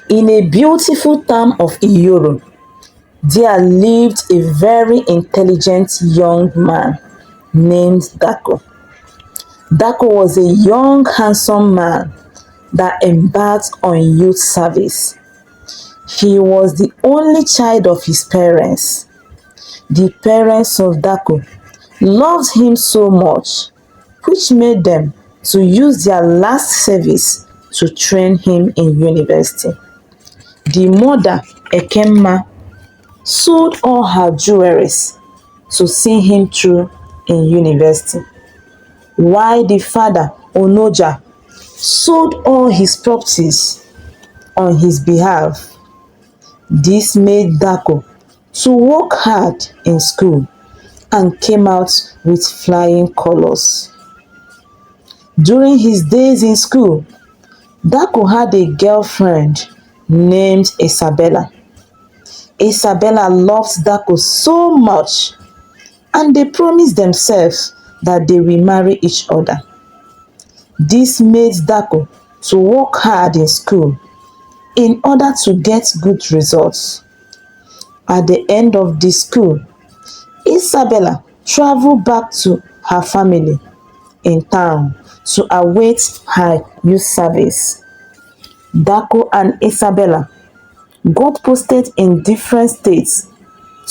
In a beautiful town of Iyoro, there lived a very intelligent young man named Dako. Dako was a young, handsome man that embarked on youth service. He was the only child of his parents. The parents of Dako loved him so much, which made them to use their last service to train him in university. The mother, Ekemma, sold all her jewelries to see him through in university, while the father, Onoja, sold all his properties on his behalf. This made Dako to work hard in school and came out with flying colors. During his days in school, Dako had a girlfriend named Isabella. Isabella loved Dako so much, and they promised themselves that they will marry each other. This made Dako to work hard in school in order to get good results. At the end of the school, Isabella traveled back to her family in town to await her youth service. Dako and Isabella got posted in different states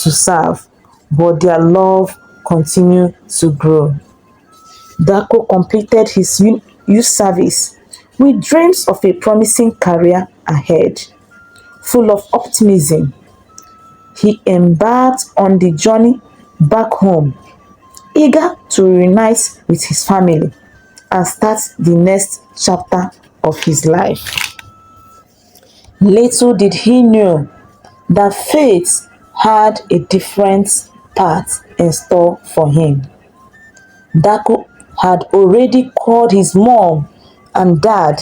to serve, but their love continued to grow. Dako completed his youth service with dreams of a promising career ahead. Full of optimism, he embarked on the journey back home, eager to reunite with his family and start the next chapter of his life. Little did he know that fate had a different path in store for him. Dako had already called his mom and dad,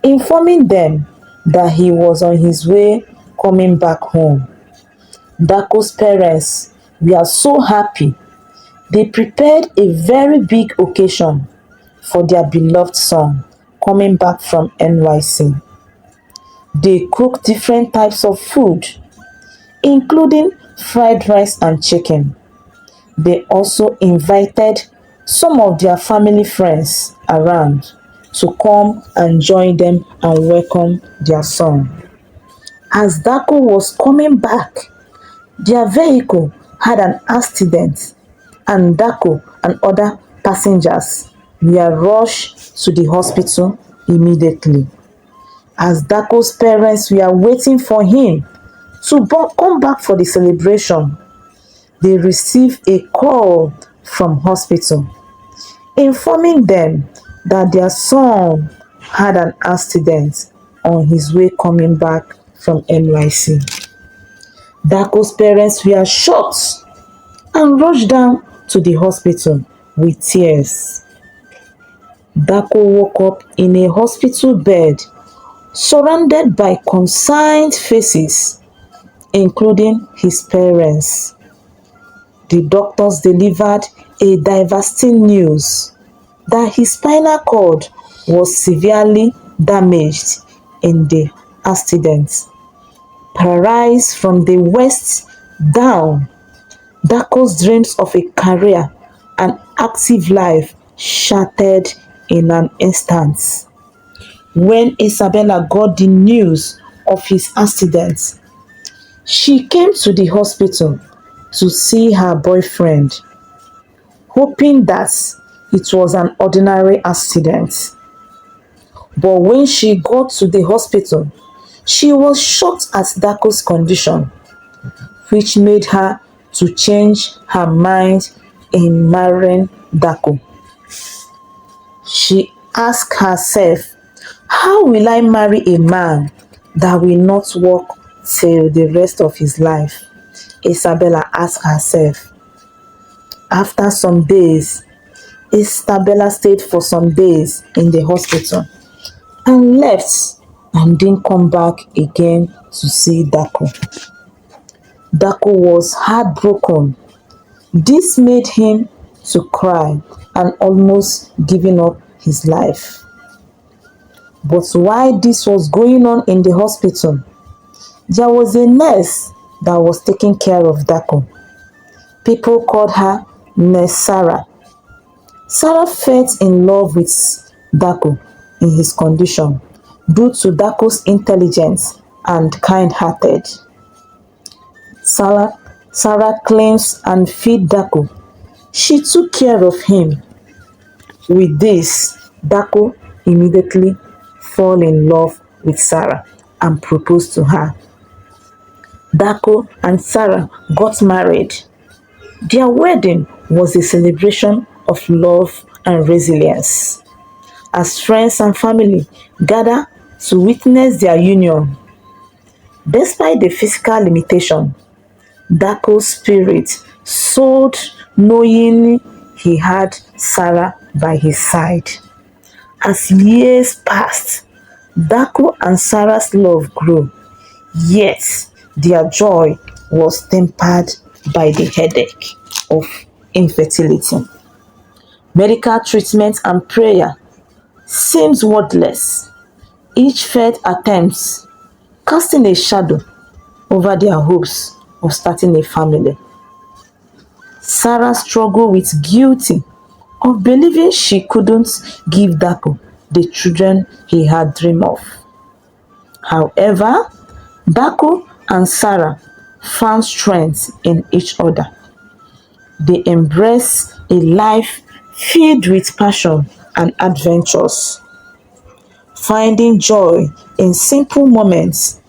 informing them that he was on his way coming back home. Dako's parents were so happy. They prepared a very big occasion for their beloved son coming back from NYSC. They cooked different types of food, including fried rice and chicken. They also invited some of their family friends around to come and join them and welcome their son. As Dako was coming back, their vehicle had an accident and Dako and other passengers were rushed to the hospital immediately. As Dako's parents were waiting for him to come back for the celebration, they received a call from hospital informing them that their son had an accident on his way coming back from NYC. Dako's parents were shocked and rushed down to the hospital with tears. Dako woke up in a hospital bed surrounded by concerned faces, including his parents. The doctors delivered a devastating news that his spinal cord was severely damaged in the accident. Paralyzed from the waist down, Dako's dreams of a career and active life shattered in an instant. When Isabella got the news of his accident, she came to the hospital to see her boyfriend, hoping that it was an ordinary accident. But when she got to the hospital, she was shocked at Dako's condition, which made her to change her mind in marrying Dako. She asked herself, how will I marry a man that will not work till the rest of his life? Isabella asked herself. After some days, Isabella stayed for some days in the hospital and left and didn't come back again to see Dako. Dako was heartbroken. This made him to cry and almost giving up his life. But while this was going on in the hospital, there was a nurse that was taking care of Dako. People called her Nurse Sarah. Sarah fell in love with Dako in his condition due to Dako's intelligence and kind-hearted. Sarah, Sarah claims and feed Dako. She took care of him. With this, Dako immediately fell in love with Sarah and proposed to her. Dako and Sarah got married. Their wedding was a celebration of love and resilience. As friends and family gather to witness their union, despite the physical limitation, Dako's spirit soared knowing he had Sarah by his side. As years passed, Dako and Sarah's love grew, yet their joy was tempered by the headache of infertility. Medical treatment and prayer seemed worthless. Each failed attempts casting a shadow over their hopes of starting a family. Sarah struggled with guilt of believing she couldn't give Dako the children he had dreamed of. However, Dako and Sarah found strength in each other. They embraced a life filled with passion and adventures, finding joy in simple moments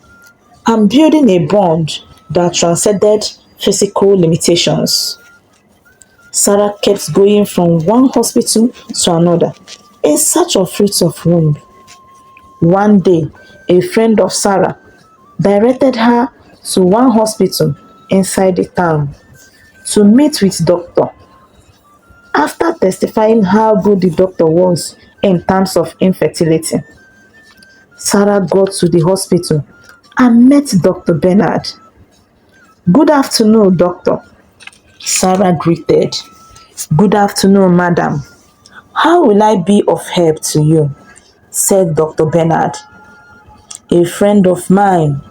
and building a bond that transcended physical limitations. Sarah kept going from one hospital to another in search of fruits of womb. One day, a friend of Sarah directed her to one hospital inside the town to meet with doctor. After testifying how good the doctor was in terms of infertility, Sarah got to the hospital and met Dr. Bernard. "Good afternoon, doctor," Sarah greeted. "Good afternoon, madam. How will I be of help to you?" said Dr. Bernard. "A friend of mine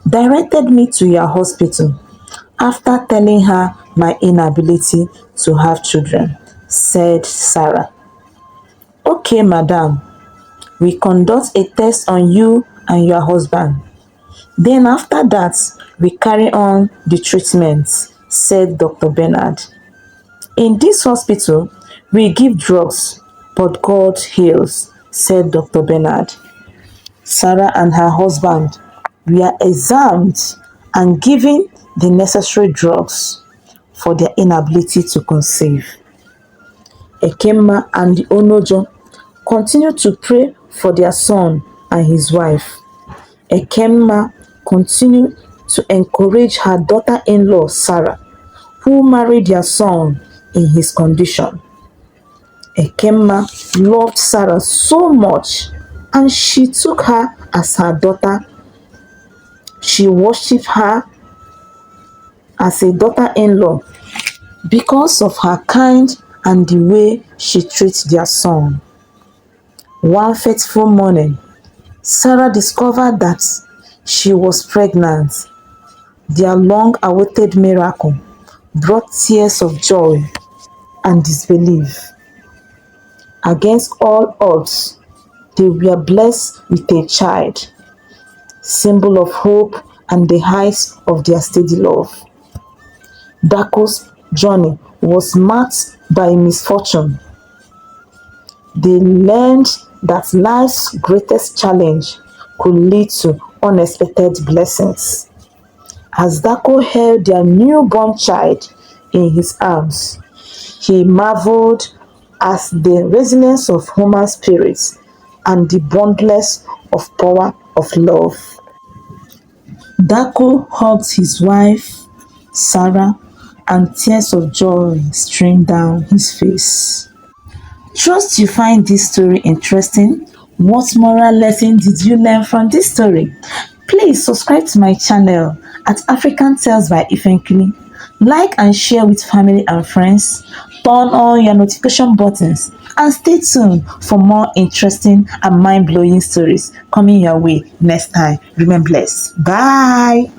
directed me to your hospital after telling her my inability to have children," said Sarah. "Okay, madam. We conduct a test on you and your husband. Then after that, we carry on the treatment," said Dr. Bernard. "In this hospital, we give drugs, but God heals," said Dr. Bernard. Sarah and her husband were examined and given the necessary drugs for their inability to conceive. Ekemma and the Onojo continued to pray for their son and his wife. Ekemma continued to encourage her daughter-in-law Sarah, who married their son in his condition. Ekemma loved Sarah so much and she took her as her daughter. She worshipped her as a daughter-in-law because of her kind and the way she treats their son. One fateful morning, Sarah discovered that she was pregnant. Their long-awaited miracle brought tears of joy and disbelief. Against all odds, they were blessed with a child, symbol of hope and the heights of their steady love. Dako's journey was marked by misfortune. They learned that life's greatest challenge could lead to unexpected blessings. As Dako held their newborn child in his arms, he marveled at the resilience of human spirits and the boundless of power of love. Dako hugged his wife, Sarah, and tears of joy streamed down his face. Trust you find this story interesting. What moral lesson did you learn from this story? Please subscribe to my channel at African Tales by Ifenkili. Like and share with family and friends. Turn on your notification buttons And stay tuned for more interesting and mind-blowing stories coming your way next time. Remain blessed. Bye.